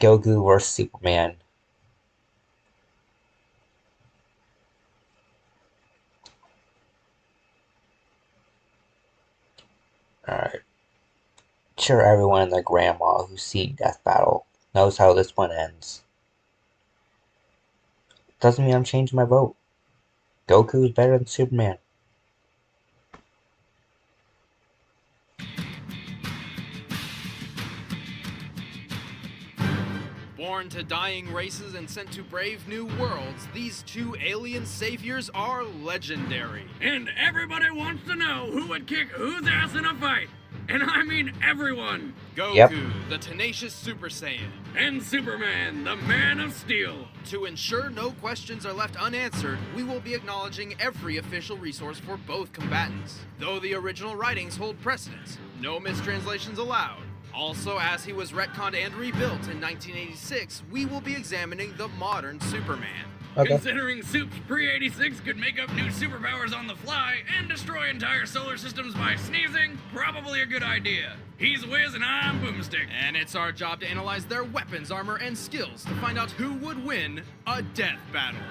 Goku vs Superman. Alright. Sure, everyone and their grandma who's seen Death Battle knows how this one ends. Doesn't mean I'm changing my vote. Goku is better than Superman. Born to dying races and sent to brave new worlds, these two alien saviors are legendary. And everybody wants to know who would kick whose ass in a fight. And I mean everyone. Goku, the tenacious Super Saiyan. And Superman, the Man of Steel. To ensure no questions are left unanswered, we will be acknowledging every official resource for both combatants. Though the original writings hold precedence, no mistranslations allowed. Also, as he was retconned and rebuilt in 1986, we will be examining the modern Superman. Okay. Considering Soup's pre-86 could make up new superpowers on the fly and destroy entire solar systems by sneezing, probably a good idea. He's Wiz and I'm Boomstick. And it's our job to analyze their weapons, armor, and skills to find out who would win a death battle.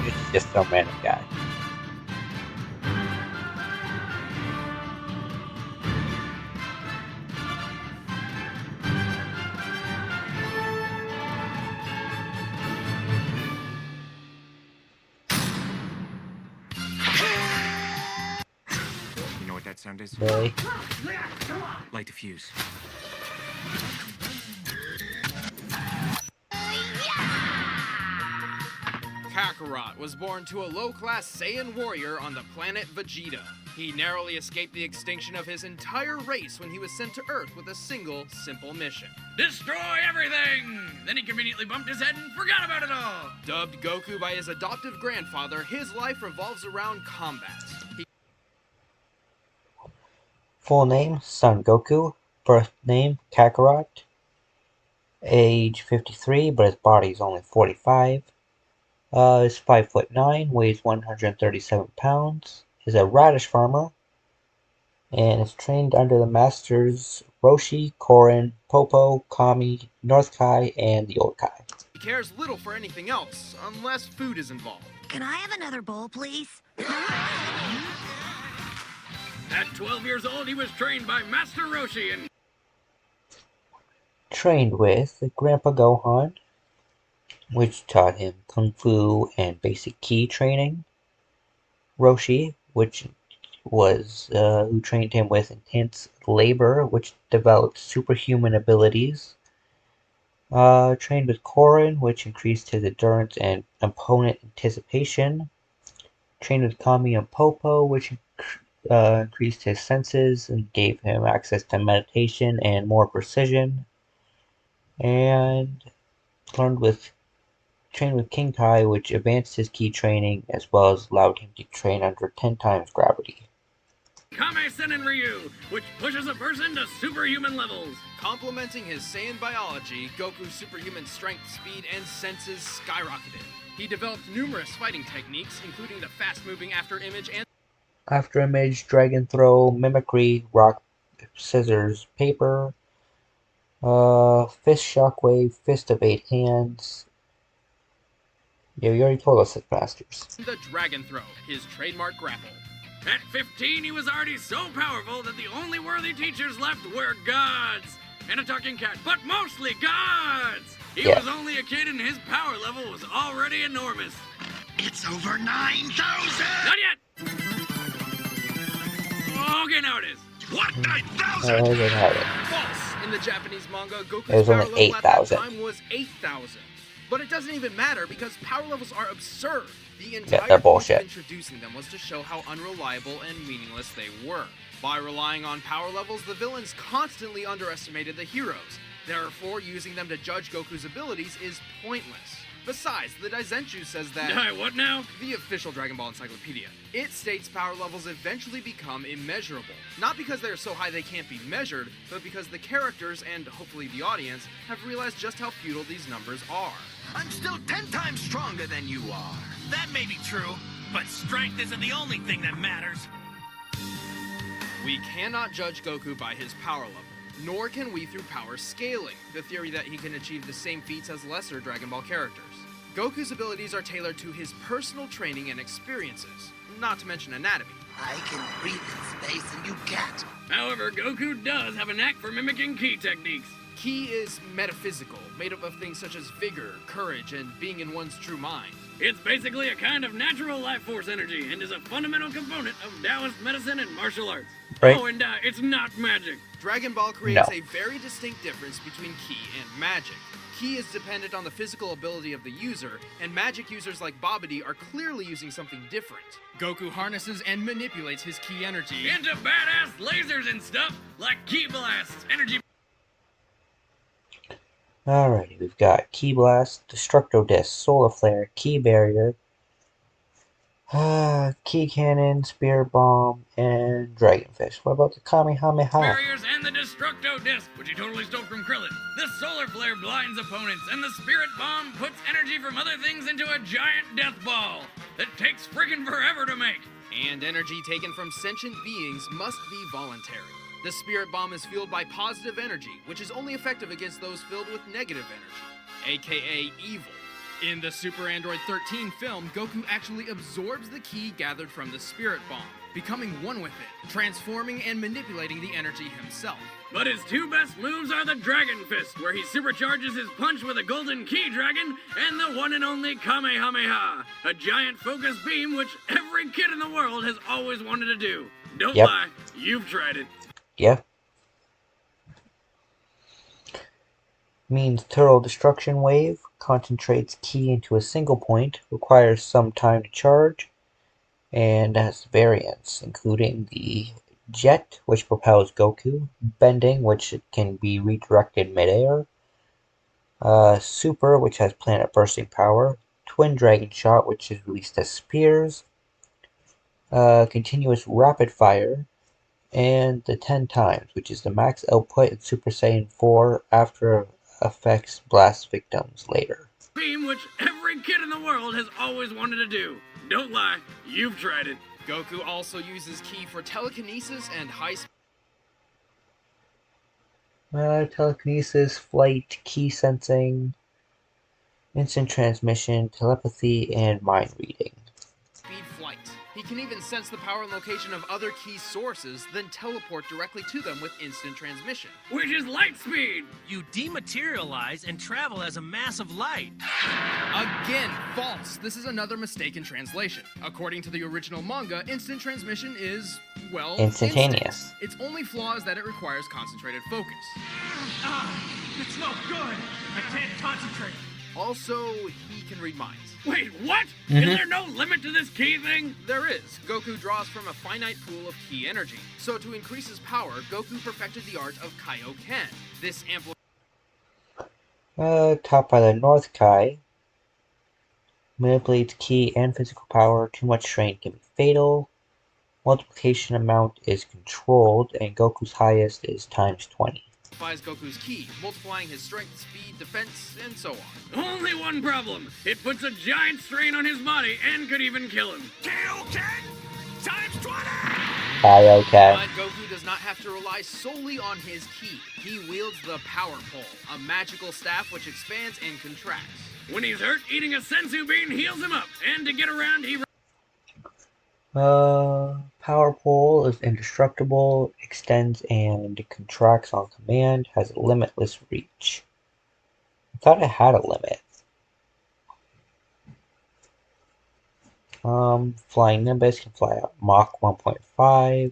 It's just some random guy. You know what that sound is? Really? Light the fuse. Kakarot was born to a low-class Saiyan warrior on the planet Vegeta. He narrowly escaped the extinction of his entire race when he was sent to Earth with a single, simple mission. Destroy everything! Then he conveniently bumped his head and forgot about it all. Dubbed Goku by his adoptive grandfather, his life revolves around combat. Full name, Son Goku. Birth name, Kakarot. Age 53, but his body is only 45. Is 5'9", weighs 137 pounds. Is a radish farmer. And is trained under the masters Roshi, Korin, Popo, Kami, North Kai, and the Old Kai. He cares little for anything else, unless food is involved. Can I have another bowl, please? At 12 years old, he was trained by Master Roshi and... Trained with Grandpa Gohan, which taught him Kung Fu and basic ki training. Roshi, which was who trained him with intense labor, which developed superhuman abilities. Trained with Korin, which increased his endurance and opponent anticipation. Trained with Kami and Popo, which increased his senses and gave him access to meditation and more precision. And trained with King Kai, which advanced his ki training as well as allowed him to train under 10 times gravity. Kame-sen and Ryu, which pushes a person to superhuman levels. Complementing his Saiyan biology, Goku's superhuman strength, speed, and senses skyrocketed. He developed numerous fighting techniques, including the fast-moving after image and After image, dragon throw, mimicry, rock, scissors, paper, fist shockwave, fist of 8 hands. Yeah, you already told us the masters. the dragon throw, his trademark grapple. At 15, he was already so powerful that the only worthy teachers left were gods. And a talking cat, but mostly gods! He was only a kid and his power level was already enormous. It's over 9,000! Not yet! Okay, now it is. What, 9,000? They have it. False! In the Japanese manga, Goku's It was power only level at that 8,000. time was 8,000. But it doesn't even matter because power levels are absurd. The they're entire point of bullshit. introducing them was to show how unreliable and meaningless they were. By relying on power levels, the villains constantly underestimated the heroes. Therefore, using them to judge Goku's abilities is pointless. Besides, the Daizenshuu says that... What now? The official Dragon Ball Encyclopedia. It states power levels eventually become immeasurable. Not because they are so high they can't be measured, but because the characters, and hopefully the audience, have realized just how futile these numbers are. I'm still 10 times stronger than you are. That may be true, but strength isn't the only thing that matters. We cannot judge Goku by his power level, nor can we through power scaling, the theory that he can achieve the same feats as lesser Dragon Ball characters. Goku's abilities are tailored to his personal training and experiences, not to mention anatomy. I can breathe in space and you can't. However, Goku does have a knack for mimicking ki techniques. Ki is metaphysical, made up of things such as vigor, courage, and being in one's true mind. It's basically a kind of natural life force energy and is a fundamental component of Taoist medicine and martial arts. Right. Oh, and it's not magic. Dragon Ball creates No. a very distinct difference between ki and magic. Ki is dependent on the physical ability of the user, and magic users like Babidi are clearly using something different. Goku harnesses and manipulates his ki energy Into badass lasers and stuff, like ki blasts, energy... Alrighty, we've got Ki Blast, Destructo Disc, Solar Flare, Ki Barrier, Ki Cannon, Spirit Bomb, and Dragon Fist. What about the Kamehameha? barriers and the Destructo Disc, which he totally stole from Krillin. The Solar Flare blinds opponents, and the Spirit Bomb puts energy from other things into a giant death ball that takes friggin' forever to make. and energy taken from sentient beings must be voluntary. The Spirit Bomb is fueled by positive energy, which is only effective against those filled with negative energy, aka evil. In the Super Android 13 film, Goku actually absorbs the ki gathered from the Spirit Bomb, becoming one with it, transforming and manipulating the energy himself. But his two best moves are the Dragon Fist, where he supercharges his punch with a golden ki dragon, and the one and only Kamehameha, a giant focus beam which every kid in the world has always wanted to do. Don't Yep. lie, you've tried it. Yeah. Means Total Destruction Wave, concentrates ki into a single point, requires some time to charge, and has variants, including the Jet, which propels Goku, Bending, which can be redirected midair, Super, which has planet bursting power, Twin Dragon Shot, which is released as spears, Continuous Rapid Fire, and the 10 times, which is the max output in Super Saiyan 4 after effects blast victims later. Beam which every kid in the world has always wanted to do. Don't lie, you've tried it. Goku also uses ki for telekinesis and high-speed Telekinesis, flight, ki sensing, instant transmission, telepathy, and mind reading. flight. He can even sense the power and location of other ki sources, then teleport directly to them with instant transmission. Which is light speed. You dematerialize and travel as a mass of light. Again, false. This is another mistake in translation. According to the original manga, instant transmission is, well, Instantaneous. instant. Its only flaw is that it requires concentrated focus. It's no good. I can't concentrate. Also, he can read minds. Wait, what? Is there no limit to this ki thing? There is. Goku draws from a finite pool of ki energy. So to increase his power, Goku perfected the art of Kaioken. This Taught by the North Kai, manipulates ki and physical power. Too much strain can be fatal. Multiplication amount is controlled, and Goku's highest is times 20. amplifies Goku's ki, multiplying his strength, speed, defense, and so on. Only one problem. It puts a giant strain on his body and could even kill him. Kaioken times 20! Kaioken. But Goku does not have to rely solely on his ki. He wields the Power Pole, a magical staff which expands and contracts. When he's hurt, eating a sensu bean heals him up. And to get around, he... Power Pole is indestructible, extends and contracts on command, has a limitless reach. I thought it had a limit. Flying Nimbus can fly at Mach 1.5,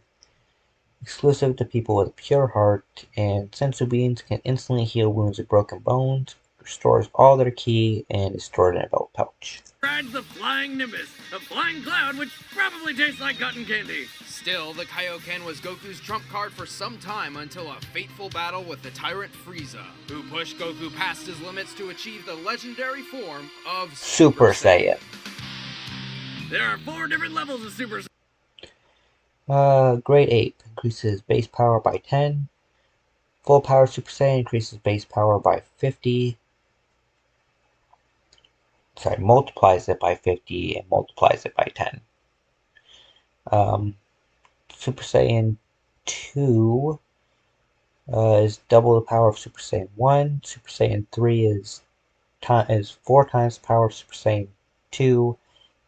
exclusive to people with a pure heart, and sensu beans can instantly heal wounds of broken bones, restores all their ki and is stored in a belt pouch. Rides the flying Nimbus, a flying cloud which probably tastes like cotton candy. Still, the Kaioken was Goku's trump card for some time until a fateful battle with the tyrant Frieza, who pushed Goku past his limits to achieve the legendary form of Super Saiyan. There are 4 different levels of Super Saiyan. Grade 8 increases base power by 10. Full power Super Saiyan increases base power by 50. Sorry, multiplies it by 50 and multiplies it by 10. Super Saiyan 2 is double the power of Super Saiyan 1. Super Saiyan 3 is 4 times the power of Super Saiyan 2.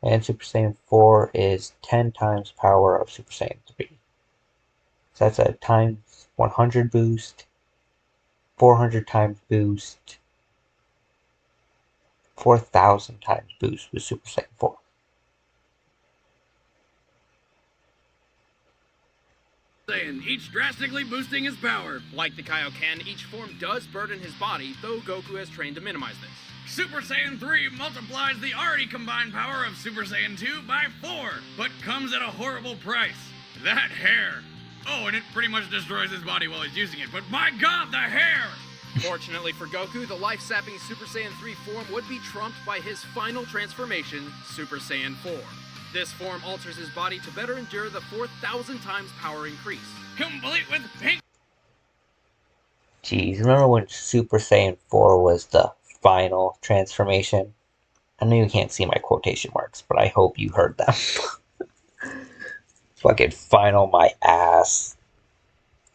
And Super Saiyan 4 is 10 times the power of Super Saiyan 3. So that's a times 100 boost, 400 times boost, 4,000 times boost with Super Saiyan 4. Each drastically boosting his power. Like the Kaioken, each form does burden his body, though Goku has trained to minimize this. Super Saiyan 3 multiplies the already combined power of Super Saiyan 2 by 4, but comes at a horrible price. That hair. Oh, and it pretty much destroys his body while he's using it, but my god, the hair! Fortunately for Goku, the life-sapping Super Saiyan 3 form would be trumped by his final transformation, Super Saiyan 4. This form alters his body to better endure the 4,000 times power increase. Complete with pink. Jeez, remember when Super Saiyan 4 was the final transformation? I know you can't see my quotation marks, but I hope you heard them. Fucking final my ass.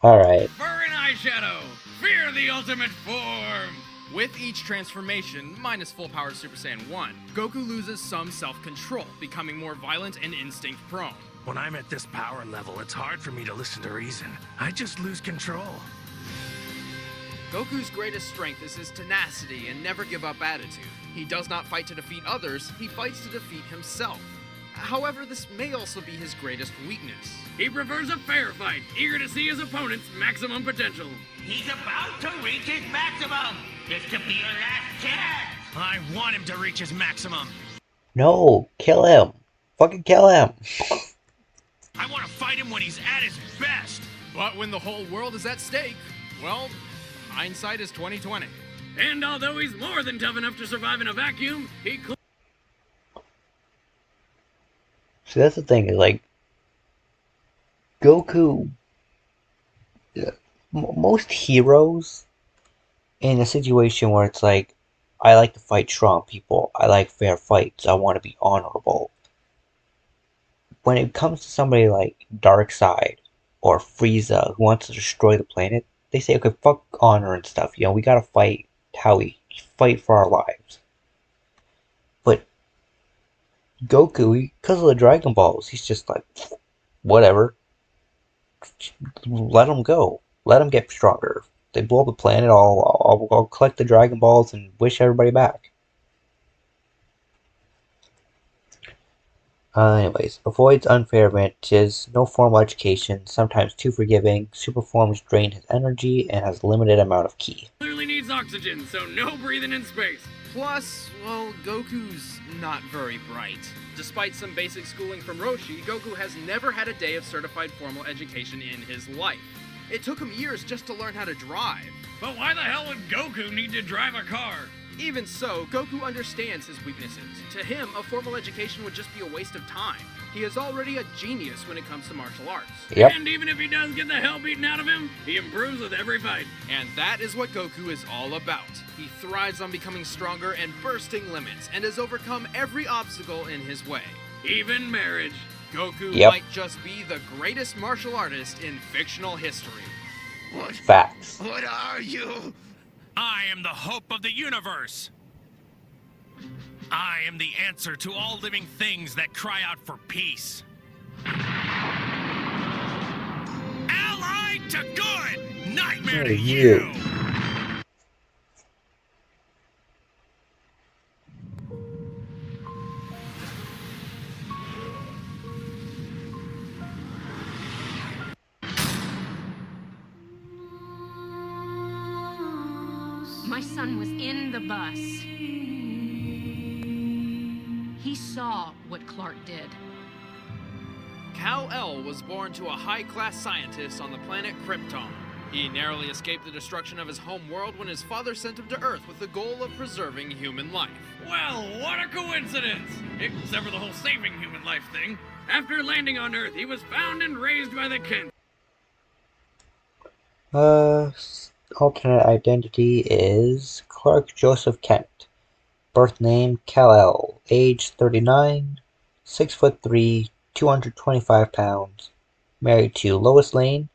Alright. Fur and eyeshadow. Fear the ultimate form. With each transformation, minus full power Super Saiyan 1, Goku loses some self-control, becoming more violent and instinct-prone. When I'm at this power level, it's hard for me to listen to reason. I just lose control. Goku's greatest strength is his tenacity and never-give-up attitude. He does not fight to defeat others, he fights to defeat himself. However, this may also be his greatest weakness. He prefers a fair fight, eager to see his opponent's maximum potential. He's about to reach his maximum. This could be your last chance. I want him to reach his maximum. No, kill him. Fucking kill him. I want to fight him when he's at his best. But when the whole world is at stake, well, hindsight is 20/20. And although he's more than tough enough to survive in a vacuum, he See, that's the thing, is like, Goku, most heroes, in a situation where it's like, I like to fight strong people, I like fair fights, I want to be honorable. When it comes to somebody like Darkseid or Frieza who wants to destroy the planet, they say, okay, fuck honor and stuff, you know, we gotta fight how we fight for our lives. But Goku, because of the Dragon Balls, he's just like, whatever. Let him go. Let him get stronger. They blow up the planet, I'll collect the Dragon Balls and wish everybody back. Anyways, avoids unfair advantages, no formal education, sometimes too forgiving, super forms drain his energy, and has limited amount of ki. clearly needs oxygen, so no breathing in space. Plus, well, Goku's not very bright. Despite some basic schooling from Roshi, Goku has never had a day of certified formal education in his life. It took him years just to learn how to drive. But why the hell would Goku need to drive a car? Even so, Goku understands his weaknesses. To him, a formal education would just be a waste of time. He is already a genius when it comes to martial arts. Yep. And even if he does get the hell beaten out of him, he improves with every fight. And that is what Goku is all about. He thrives on becoming stronger and bursting limits, and has overcome every obstacle in his way. Even marriage. Goku Yep. might just be the greatest martial artist in fictional history. Facts. What are you? I am the hope of the universe. I am the answer to all living things that cry out for peace. Allied to good! Nightmare to you! My son was in the bus. He saw what Clark did. Kal-El was born to a high-class scientist on the planet Krypton. He narrowly escaped the destruction of his home world when his father sent him to Earth with the goal of preserving human life. Well, what a coincidence! Except for the whole saving human life thing. After landing on Earth, he was found and raised by the Kent. Alternate identity is Clark Joseph Kent. Birth name Kal-El. Age 39. 6'3", 225 pounds. Married to Lois Lane.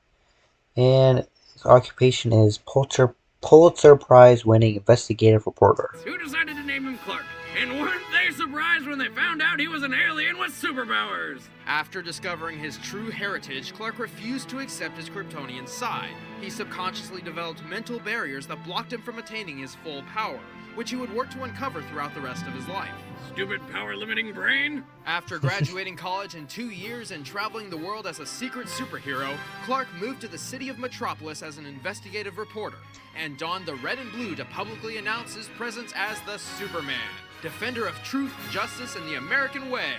And his occupation is Pulitzer Prize winning investigative reporter. Who decided to name him Clark? And weren't they surprised when they found out he was an alien with superpowers? After discovering his true heritage, Clark refused to accept his Kryptonian side. He subconsciously developed mental barriers that blocked him from attaining his full power, which he would work to uncover throughout the rest of his life. Stupid power-limiting brain? After graduating college in 2 years and traveling the world as a secret superhero, Clark moved to the city of Metropolis as an investigative reporter, and donned the red and blue to publicly announce his presence as the Superman, defender of truth, justice, and the American way,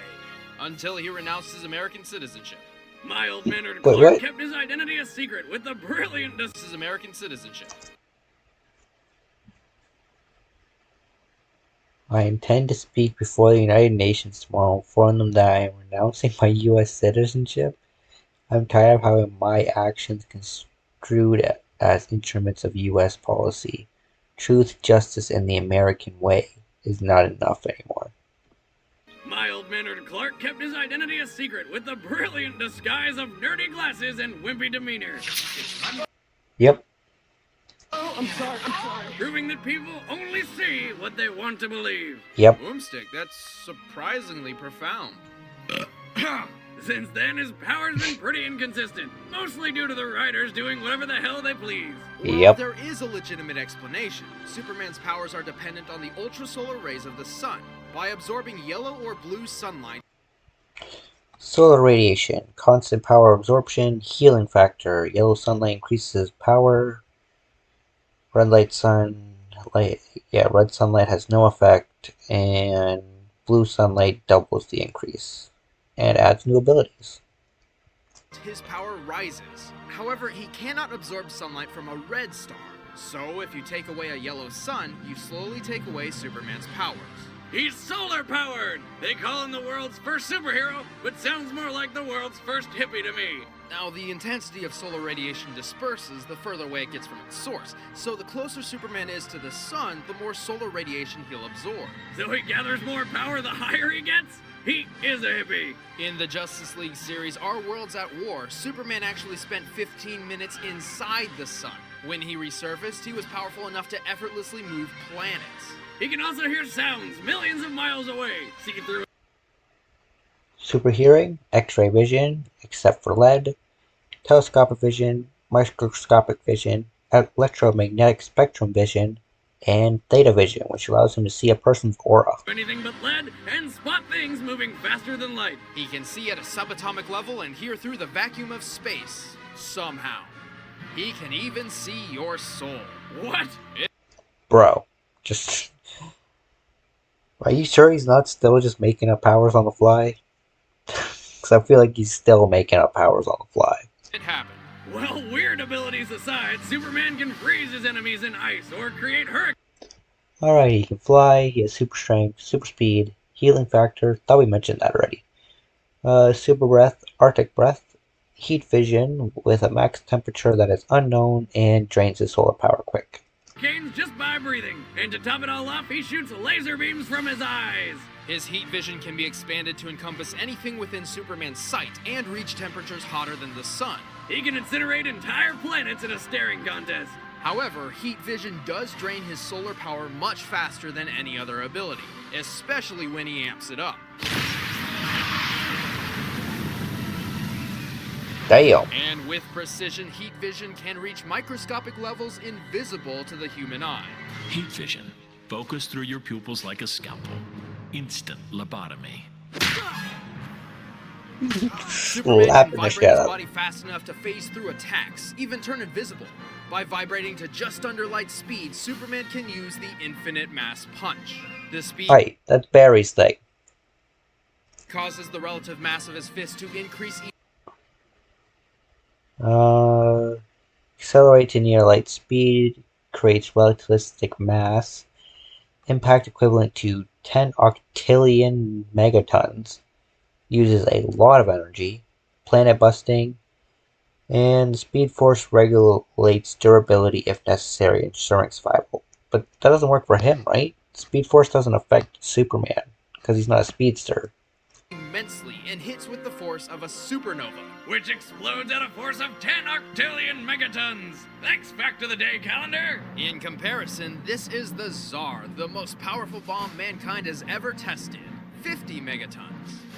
until he renounced his American citizenship. Mild-mannered Clark kept his identity a secret with the brilliant his American citizenship. I intend to speak before the United Nations tomorrow and inform them that I am renouncing my U.S. citizenship. I'm tired of having my actions construed as instruments of U.S. policy. Truth, justice, and the American way is not enough anymore. Mild-mannered Clark kept his identity a secret with the brilliant disguise of nerdy glasses and wimpy demeanor. Yep. Oh, I'm sorry. Proving that people only see what they want to believe. Yep. Boomstick, that's surprisingly profound. Since then, his power's been pretty inconsistent, mostly due to the writers doing whatever the hell they please. Well, there is a legitimate explanation. Superman's powers are dependent on the ultrasolar rays of the sun. By absorbing yellow or blue sunlight, Solar radiation, constant power absorption, healing factor. Yellow sunlight increases power. Red sunlight has no effect, and blue sunlight doubles the increase and adds new abilities. his power rises. However, he cannot absorb sunlight from a red star. So if you take away a yellow sun, you slowly take away Superman's powers. He's solar-powered! They call him the world's first superhero, but sounds more like the world's first hippie to me. Now, the intensity of solar radiation disperses the further away it gets from its source, so the closer Superman is to the sun, the more solar radiation he'll absorb. So he gathers more power the higher he gets? He is a hippie! In the Justice League series, Our World's at War, Superman actually spent 15 minutes inside the sun. When he resurfaced, he was powerful enough to effortlessly move planets. He can also hear sounds millions of miles away, see through. Super hearing, X-ray vision, except for lead, telescopic vision, microscopic vision, electromagnetic spectrum vision, and theta vision, which allows him to see a person's aura. Anything but lead and spot things moving faster than light. He can see at a subatomic level and hear through the vacuum of space. Somehow. He can even see your soul. What? Bro, just... Are you sure he's not still just making up powers on the fly? Because I feel like he's still making up powers on the fly. It happened. Well, weird abilities aside, Superman can freeze his enemies in ice or create hurricanes. Alright, he can fly, he has super strength, super speed, healing factor, thought we mentioned that already. Super breath, arctic breath, heat vision with a max temperature that is unknown and drains his solar power quick. Just by breathing. And to top it all off, he shoots laser beams from his eyes. His heat vision can be expanded to encompass anything within Superman's sight and reach temperatures hotter than the sun. He can incinerate entire planets in a staring contest. However, heat vision does drain his solar power much faster than any other ability, especially when he amps it up. Damn. And with precision, heat vision can reach microscopic levels invisible to the human eye. Heat vision. Focus through your pupils like a scalpel. Instant lobotomy. Superman can vibrate his body fast enough to phase through attacks, even turn invisible. By vibrating to just under light speed, Superman can use the infinite mass punch. The speed Right, that's Barry's thing. causes the relative mass of his fist to increase. Accelerate to near light speed, creates relativistic mass, impact equivalent to 10 octillion megatons, uses a lot of energy, planet busting, and Speed Force regulates durability if necessary, ensuring survival. But that doesn't work for him, right? Speed Force doesn't affect Superman, because he's not a speedster. Immensely and hits with the force of a supernova, which explodes at a force of 10 octillion megatons. Thanks, Fact of the Day calendar. In comparison, this is the Tsar, the most powerful bomb mankind has ever tested. 50 megatons.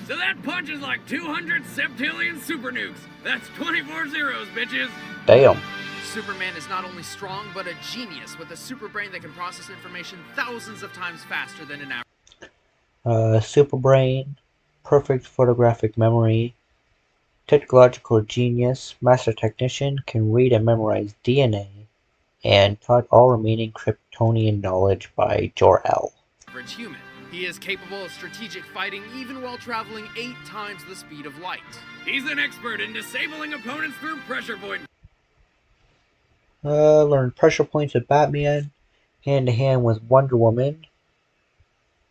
So that punch is like 200 septillion super nukes. That's 24 zeros, bitches. Damn. Superman is not only strong, but a genius with a super brain that can process information thousands of times faster than an average. Super brain, perfect photographic memory, technological genius, master technician, can read and memorize DNA, and taught all remaining Kryptonian knowledge by Jor-El. Average human. He is capable of strategic fighting even while traveling 8 times the speed of light. He's an expert in disabling opponents through pressure point. Learned pressure points with Batman, hand-to-hand with Wonder Woman,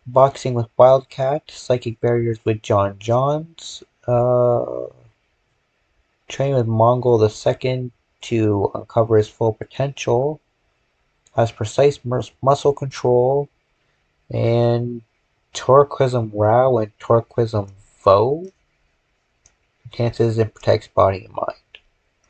boxing with Wildcat, psychic barriers with John Johns, train with Mongol II to uncover his full potential, has precise muscle control, and Torquism Rao and Torquism Vo enhances and protects body and mind.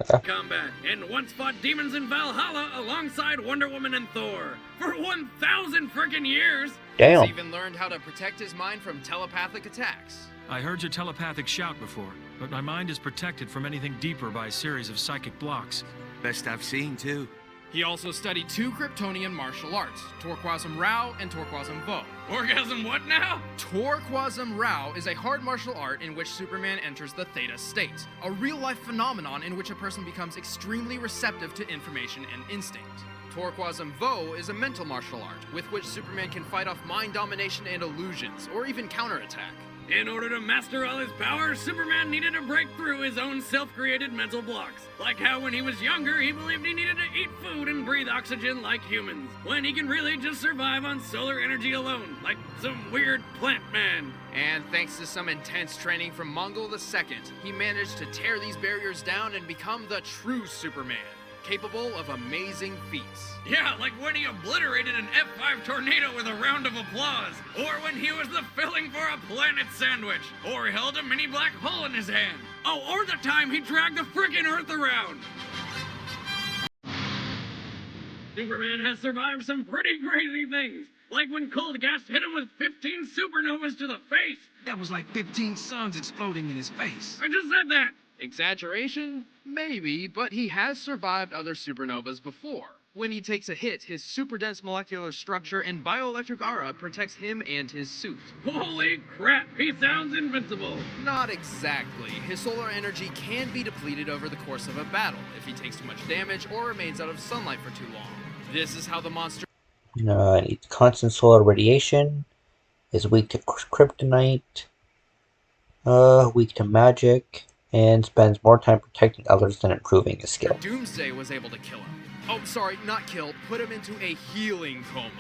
Okay. Combat, and once fought demons in Valhalla alongside Wonder Woman and Thor for 1,000 frickin' years. Damn. He's even learned how to protect his mind from telepathic attacks. I heard your telepathic shout before, but my mind is protected from anything deeper by a series of psychic blocks. Best I've seen, too. He also studied 2 Kryptonian martial arts, Torquism Rao and Torquism Vo. Orgasm what now? Torquism Rao is a hard martial art in which Superman enters the Theta state, a real-life phenomenon in which a person becomes extremely receptive to information and instinct. Torquism Vo is a mental martial art with which Superman can fight off mind domination and illusions, or even counterattack. In order to master all his powers, Superman needed to break through his own self-created mental blocks. Like how when he was younger, he believed he needed to eat food and breathe oxygen like humans, when he can really just survive on solar energy alone, like some weird plant man. And thanks to some intense training from Mongol II, he managed to tear these barriers down and become the true Superman, capable of amazing feats. Yeah, like when he obliterated an F5 tornado with a round of applause, or when he was the filling for a planet sandwich, or held a mini black hole in his hand. Oh, or the time he dragged the frickin' Earth around. Superman has survived some pretty crazy things, like when cold gas hit him with 15 supernovas to the face. That was like 15 suns exploding in his face. I just said that. Exaggeration? Maybe, but he has survived other supernovas before. When he takes a hit, his super-dense molecular structure and bioelectric aura protects him and his suit. Holy crap, he sounds invincible. Not exactly. His solar energy can be depleted over the course of a battle if he takes too much damage or remains out of sunlight for too long. This is how the monster... Needs constant solar radiation, is weak to kryptonite, weak to magic, and spends more time protecting others than improving his skill. Doomsday was able to kill him. Oh, sorry, not kill, put him into a healing coma.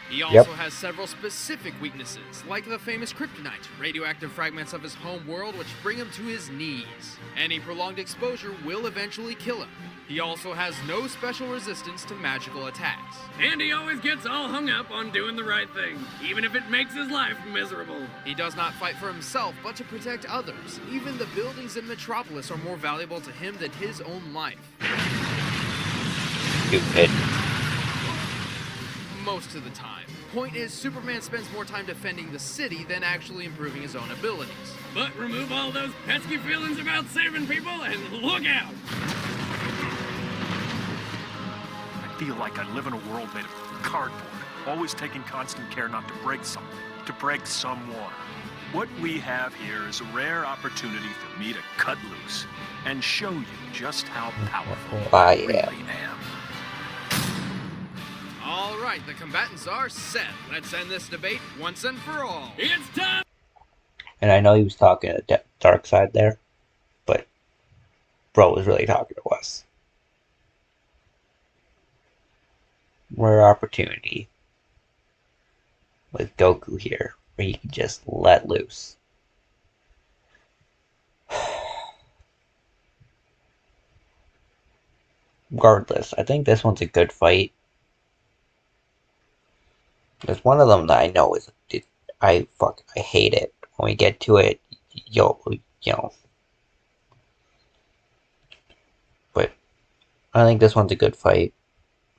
He also has several specific weaknesses, like the famous kryptonite, radioactive fragments of his home world which bring him to his knees. Any prolonged exposure will eventually kill him. He also has no special resistance to magical attacks. And he always gets all hung up on doing the right thing, even if it makes his life miserable. He does not fight for himself, but to protect others. Even the buildings in Metropolis are more valuable to him than his own life. Stupid. Most of the time. Point is, Superman spends more time defending the city than actually improving his own abilities. But remove all those pesky feelings about saving people and look out! I feel like I live in a world made of cardboard, always taking constant care not to break something, to break someone. What we have here is a rare opportunity for me to cut loose and show you just how powerful I really am. All right, the combatants are set. Let's end this debate once and for all. It's time! And I know he was talking to Dark Side there, but bro was really talking to us. Rare opportunity with Goku here, where he can just let loose. Regardless, I think this one's a good fight. There's one of them that I know is I hate it. When we get to it, you know. But I think this one's a good fight.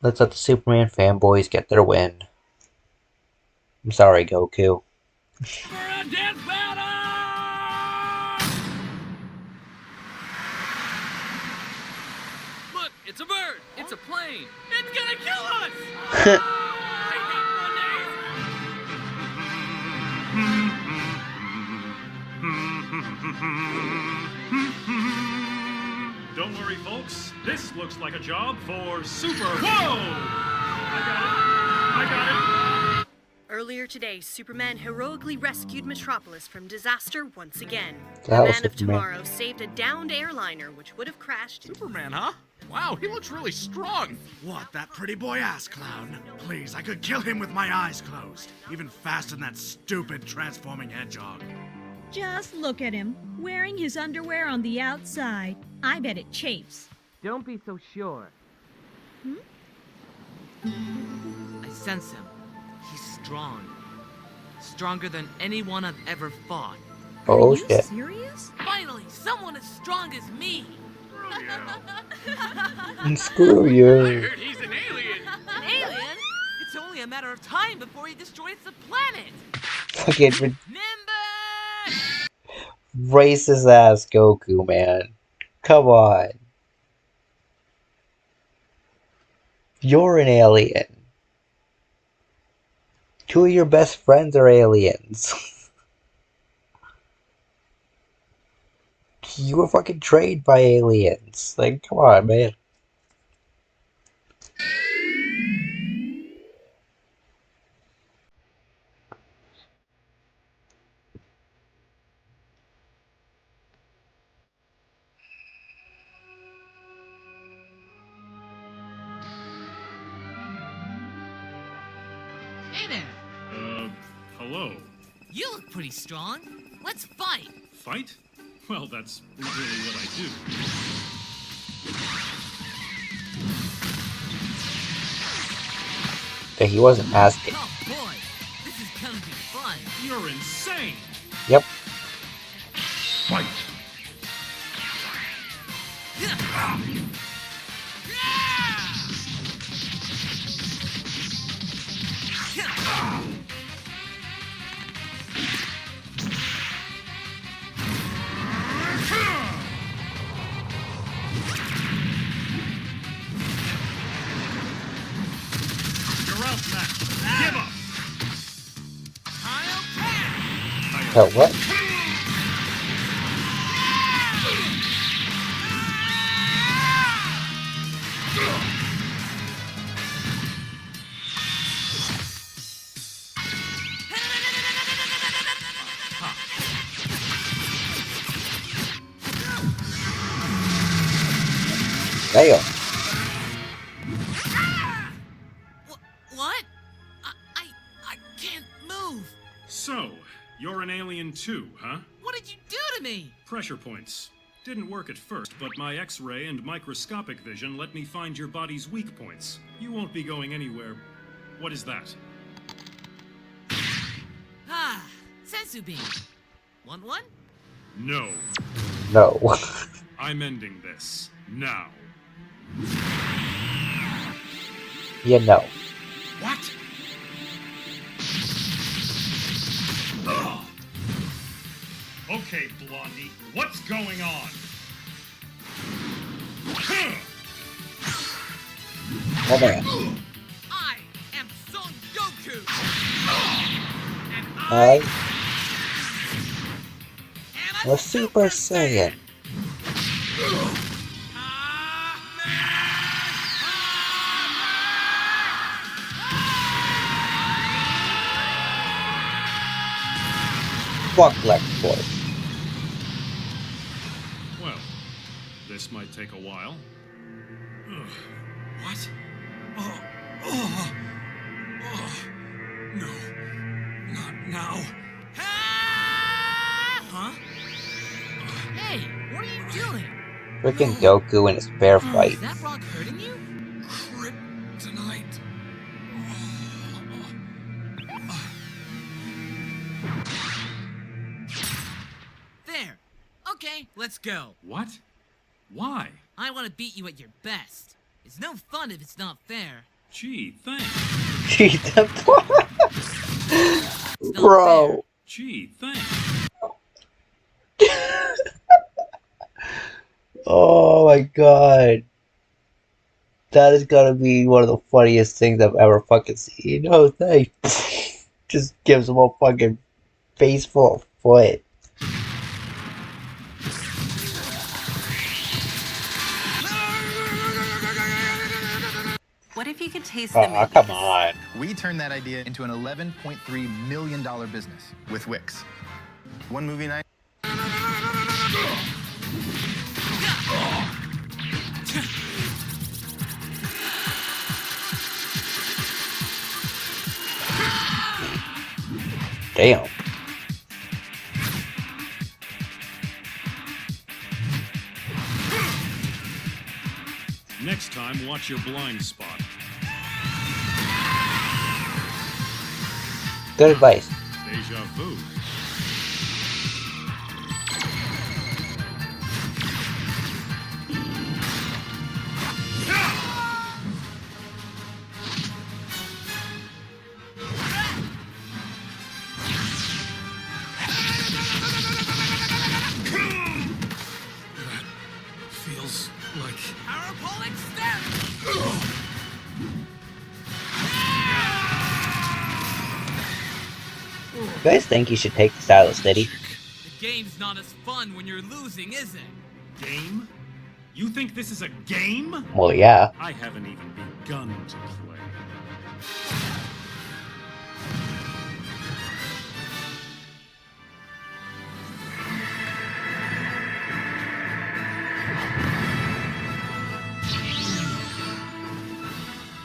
Let's let the Superman fanboys get their win. I'm sorry, Goku. For a death battle! Look, it's a bird. It's a plane. It's gonna kill us! I hate Mondays. Don't worry, folks. This looks like a job for Super. Whoa! I got it. Earlier today, Superman heroically rescued Metropolis from disaster once again. The That was Man of Superman. Tomorrow saved a downed airliner which would have crashed. Superman, huh? Wow, he looks really strong. What, that pretty boy ass clown? Please, I could kill him with my eyes closed. Even faster than that stupid transforming hedgehog. Just look at him, wearing his underwear on the outside. I bet it chafes. Don't be so sure. I sense him. He's strong. Stronger than anyone I've ever fought. Oh Are you shit. serious? Finally, someone as strong as me! Screw I you. heard he's an alien. An alien? It's only a matter of time before he destroys the planet! Fucking Nimbus! racist ass Goku, man. Come on. You're an alien. Two of your best friends are aliens. You were fucking trained by aliens. Like, come on, man. Hey there! Hello. You look pretty strong. Let's fight! Fight? Well, that's really what I do. But he wasn't asking. Oh boy, this is gonna be fun. You're insane! Yep. Fight! You're out, Max. Give up! Oh, what? Damn. What? I can't move. So, you're an alien too, huh? What did you do to me? Pressure points. Didn't work at first, but my X-ray and microscopic vision let me find your body's weak points. You won't be going anywhere. What is that? Ah, sensu beam. Want one? No. No. I'm ending this. Now. You know. What? Okay, Blondie, what's going on? Oh man. I am Son Goku! And I A Super Saiyan. Fuck Left Force. Well, this might take a while. What? No. Not now. Huh? Hey, what are you doing? Freaking Goku in his bear fight. Is that rock hurting you? Kryptonite. There. Okay, let's go. What? Why? I want to beat you at your best. It's no fun if it's not fair. Gee, thanks. Gee, It's not bro. fair. Gee, thanks. Oh my god. That is gonna be one of the funniest things I've ever fucking seen. Oh, thanks. Just gives him a fucking face full of foot. What if you could taste Oh, the movies? come on. We turned that idea into an $11.3 million business with Wix. One movie night. Damn. Next time, watch your blind spot. Good advice. Deja vu. Feels like... Parabolic step! You guys think you should take this out of the city? The game's not as fun when you're losing, is it? Game? You think this is a game? Well, yeah. I haven't even begun to play.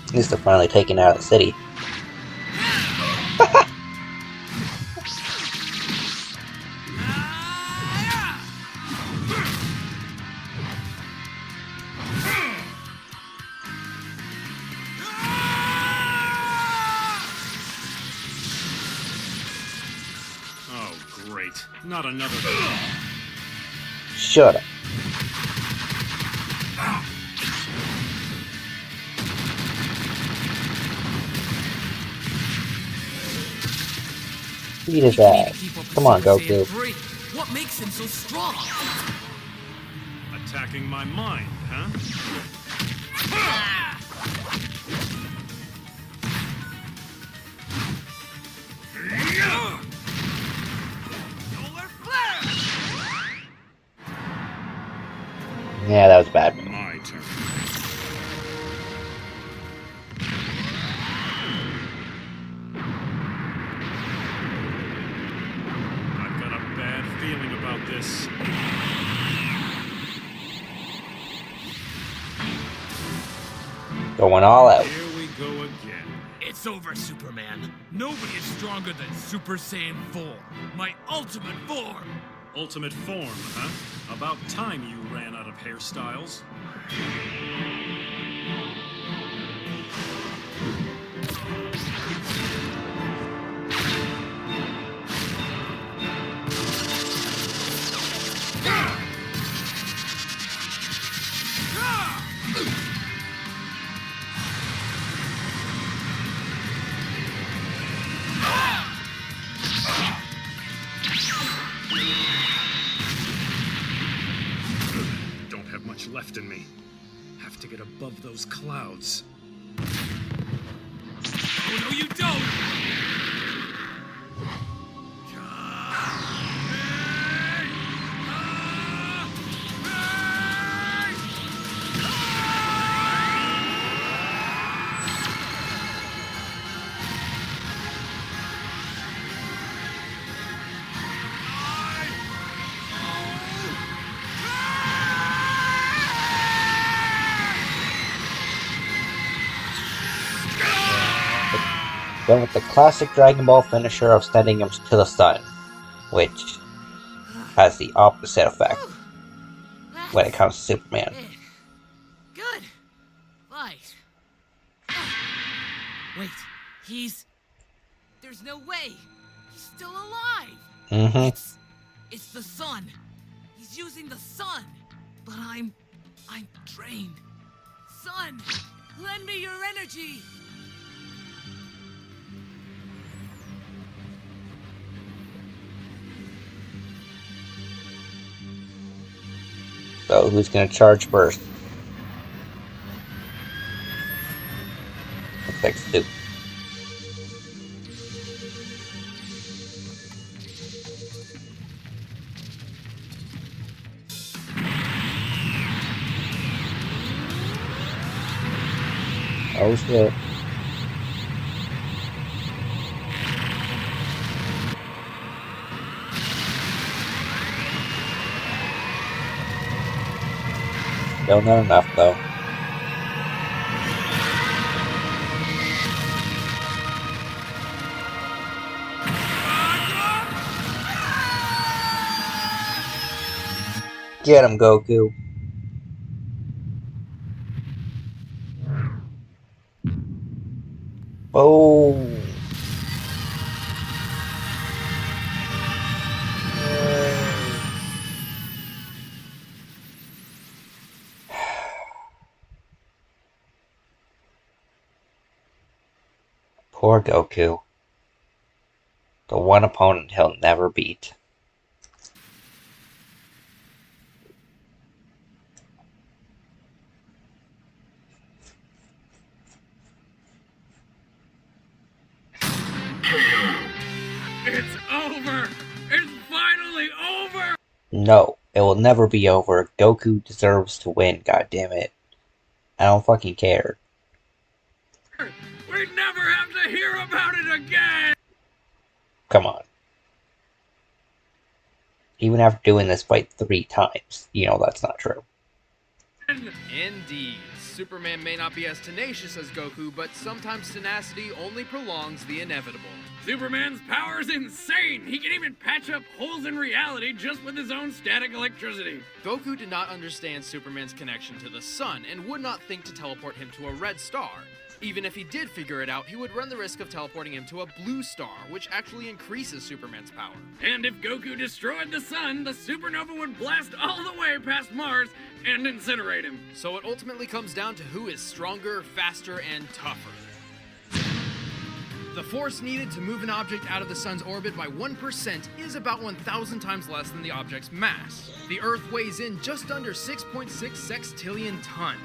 At least they're finally taking it out of the city. Oh, great. Not another... Shut up. Beat his ass. Come on, Goku. What makes him so strong? Attacking my mind, huh? Yeah, that was bad. My turn. I've got a bad feeling about this. Going all out. Here we go again. It's over, Superman. Nobody is stronger than Super Saiyan 4. My ultimate form. Ultimate form, huh? About time you ran out of hairstyles. Don't have much left in me. Have to get above those clouds. Oh, no, you don't! Then with the classic Dragon Ball finisher of sending him to the sun, which has the opposite effect when it comes to Superman. Good fight. Wait, there's no way. He's still alive. Mm-hmm. It's the sun. He's using the sun. But I'm drained. Sun, lend me your energy. So who's gonna charge first? Looks like Stu. Oh shit. Still not enough though. Get him, Goku. Boom. Poor Goku. The one opponent he'll never beat. It's over! It's finally over! No, it will never be over. Goku deserves to win, goddammit. I don't fucking care. We never have to hear about it again! Come on. Even after doing this fight 3 times, you know that's not true. Indeed. Superman may not be as tenacious as Goku, but sometimes tenacity only prolongs the inevitable. Superman's power's insane! He can even patch up holes in reality just with his own static electricity. Goku did not understand Superman's connection to the sun and would not think to teleport him to a red star. Even if he did figure it out, he would run the risk of teleporting him to a blue star, which actually increases Superman's power. And if Goku destroyed the sun, the supernova would blast all the way past Mars and incinerate him. So it ultimately comes down to who is stronger, faster, and tougher. The force needed to move an object out of the sun's orbit by 1% is about 1,000 times less than the object's mass. The Earth weighs in just under 6.6 sextillion tons.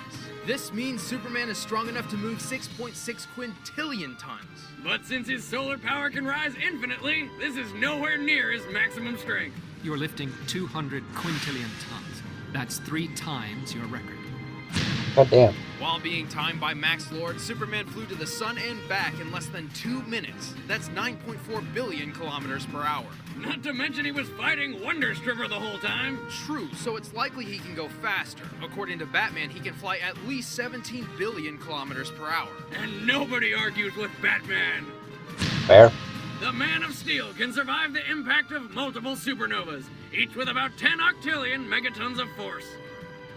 This means Superman is strong enough to move 6.6 quintillion tons. But since his solar power can rise infinitely, this is nowhere near his maximum strength. You're lifting 200 quintillion tons. That's 3 times your record. God damn. While being timed by Max Lord, Superman flew to the sun and back in less than 2 minutes. That's 9.4 billion kilometers per hour. Not to mention he was fighting Wonder Stripper the whole time. True, so it's likely he can go faster. According to Batman, he can fly at least 17 billion kilometers per hour. And nobody argues with Batman. Fair. The Man of Steel can survive the impact of multiple supernovas, each with about 10 octillion megatons of force.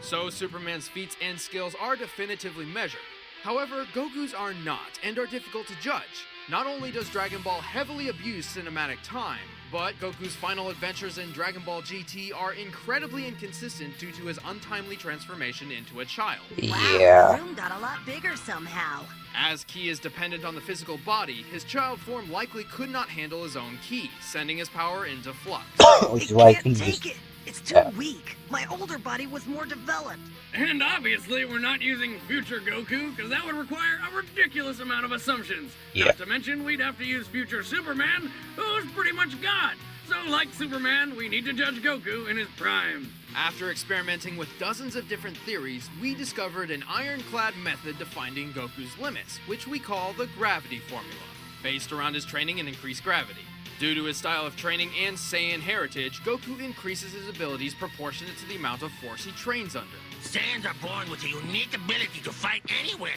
So Superman's feats and skills are definitively measured. However, Goku's are not, and are difficult to judge. Not only does Dragon Ball heavily abuse cinematic time, but Goku's final adventures in Dragon Ball GT are incredibly inconsistent due to his untimely transformation into a child. Yeah. The room got a lot bigger somehow. As Ki is dependent on the physical body, his child form likely could not handle his own Ki, sending his power into flux. Which is why It can't take it. It's too weak. My older body was more developed. And obviously, we're not using future Goku, because that would require a ridiculous amount of assumptions. Yeah. Not to mention, we'd have to use future Superman, who's pretty much God. So, like Superman, we need to judge Goku in his prime. After experimenting with dozens of different theories, we discovered an ironclad method to finding Goku's limits, which we call the gravity formula, based around his training in increased gravity. Due to his style of training and Saiyan heritage, Goku increases his abilities proportionate to the amount of force he trains under. Saiyans are born with a unique ability to fight anywhere.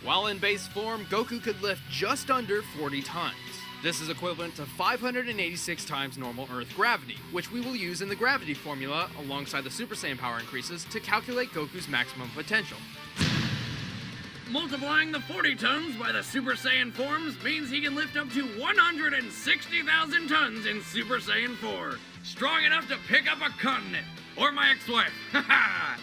While in base form, Goku could lift just under 40 tons. This is equivalent to 586 times normal Earth gravity, which we will use in the gravity formula alongside the Super Saiyan power increases to calculate Goku's maximum potential. Multiplying the 40 tons by the Super Saiyan forms means he can lift up to 160,000 tons in Super Saiyan 4. Strong enough to pick up a continent. Or my ex-wife. Haha!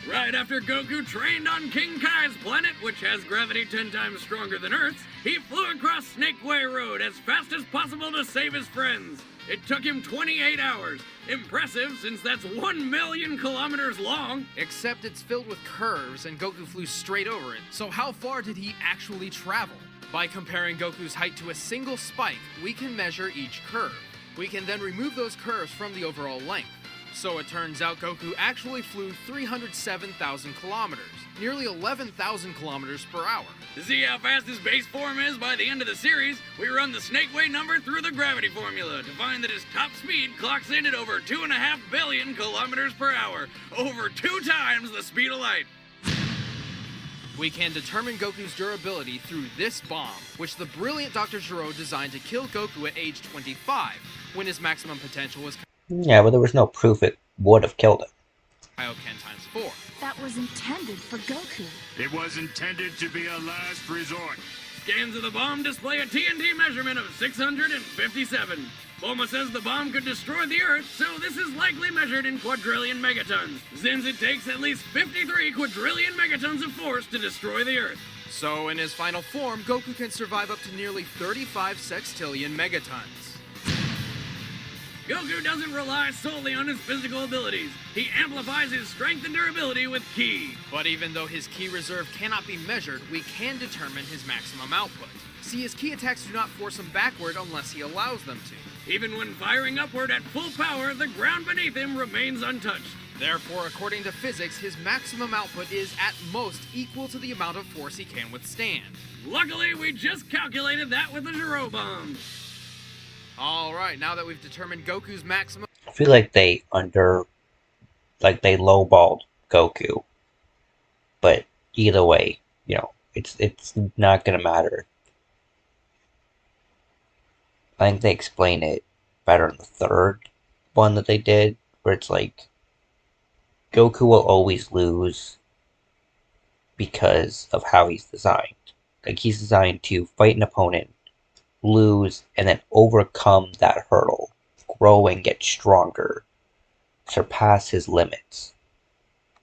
Right after Goku trained on King Kai's planet, which has gravity 10 times stronger than Earth's, he flew across Snake Way Road as fast as possible to save his friends. It took him 28 hours. Impressive, since that's 1 million kilometers long. Except it's filled with curves and Goku flew straight over it. So how far did he actually travel? By comparing Goku's height to a single spike, we can measure each curve. We can then remove those curves from the overall length. So it turns out Goku actually flew 307,000 kilometers, nearly 11,000 kilometers per hour. To see how fast his base form is by the end of the series, we run the Snake Way number through the gravity formula to find that his top speed clocks in at over 2.5 billion kilometers per hour, over 2 times the speed of light. We can determine Goku's durability through this bomb, which the brilliant Dr. Gero designed to kill Goku at age 25, when his maximum potential was Yeah, but there was no proof it would have killed him. Kaioken times 4. That was intended for Goku. It was intended to be a last resort. Scans of the bomb display a TNT measurement of 657. Bulma says the bomb could destroy the Earth, so this is likely measured in quadrillion megatons, since it takes at least 53 quadrillion megatons of force to destroy the Earth. So in his final form, Goku can survive up to nearly 35 sextillion megatons. Goku doesn't rely solely on his physical abilities. He amplifies his strength and durability with Ki. But even though his Ki reserve cannot be measured, we can determine his maximum output. See, his Ki attacks do not force him backward unless he allows them to. Even when firing upward at full power, the ground beneath him remains untouched. Therefore, according to physics, his maximum output is at most equal to the amount of force he can withstand. Luckily, we just calculated that with the Gero bomb. Alright, now that we've determined Goku's maximum... I feel like they lowballed Goku. But either way, you know, it's not gonna matter. I think they explain it better in the third one that they did, where it's like Goku will always lose because of how he's designed. Like, he's designed to fight an opponent, lose, and then overcome that hurdle, grow and get stronger, surpass his limits.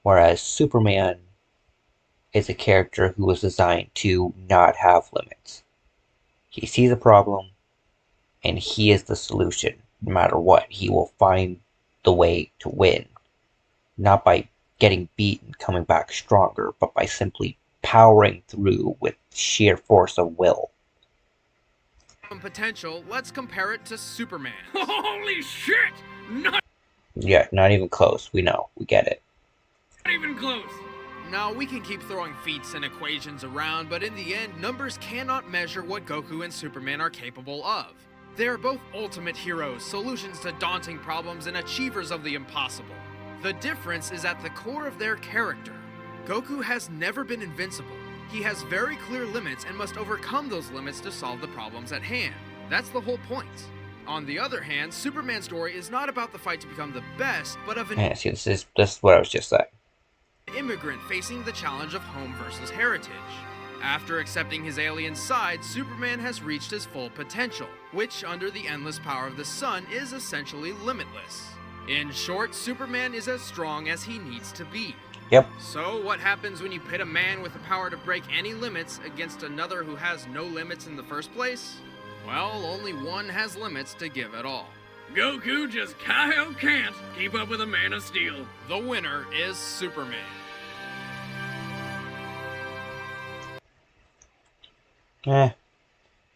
Whereas Superman is a character who was designed to not have limits. He sees a problem, and he is the solution. No matter what, he will find the way to win. Not by getting beaten, coming back stronger, but by simply powering through with sheer force of will. Potential, let's compare it to Superman. Holy shit! Not even close. We know. We get it. Not even close. Now, we can keep throwing feats and equations around, but in the end, numbers cannot measure what Goku and Superman are capable of. They are both ultimate heroes, solutions to daunting problems, and achievers of the impossible. The difference is at the core of their character. Goku has never been invincible. He has very clear limits and must overcome those limits to solve the problems at hand. That's the whole point. On the other hand, Superman's story is not about the fight to become the best, but of an this is what I was just saying. immigrant facing the challenge of home versus heritage. After accepting his alien side, Superman has reached his full potential, which, under the endless power of the sun, is essentially limitless. In short, Superman is as strong as he needs to be. Yep. So, what happens when you pit a man with the power to break any limits against another who has no limits in the first place? Well, only one has limits to give at all. Goku just can't keep up with a Man of Steel. The winner is Superman.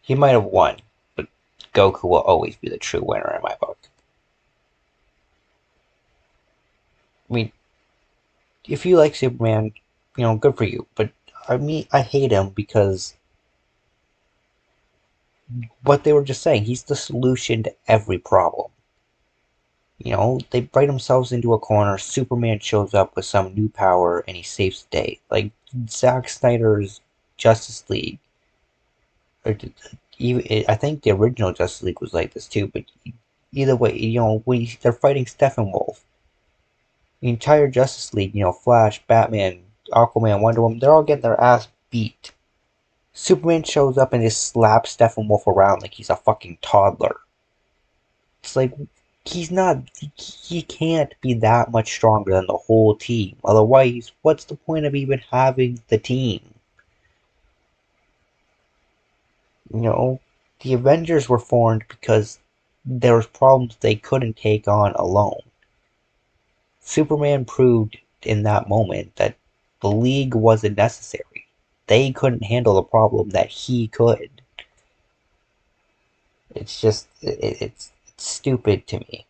He might have won, but Goku will always be the true winner in my book. I mean, if you like Superman, you know, good for you. But I mean, I hate him because what they were just saying, he's the solution to every problem. You know, they write themselves into a corner. Superman shows up with some new power and he saves the day. Like Zack Snyder's Justice League. Or even, I think the original Justice League was like this too, but either way, you know, when they're fighting Steppenwolf, the entire Justice League, you know, Flash, Batman, Aquaman, Wonder Woman, they're all getting their ass beat. Superman shows up and just slaps Steppenwolf around like he's a fucking toddler. It's like, he can't be that much stronger than the whole team. Otherwise, what's the point of even having the team? You know, the Avengers were formed because there was problems they couldn't take on alone. Superman proved in that moment that the League wasn't necessary. They couldn't handle the problem that he could. It's just, it's stupid to me.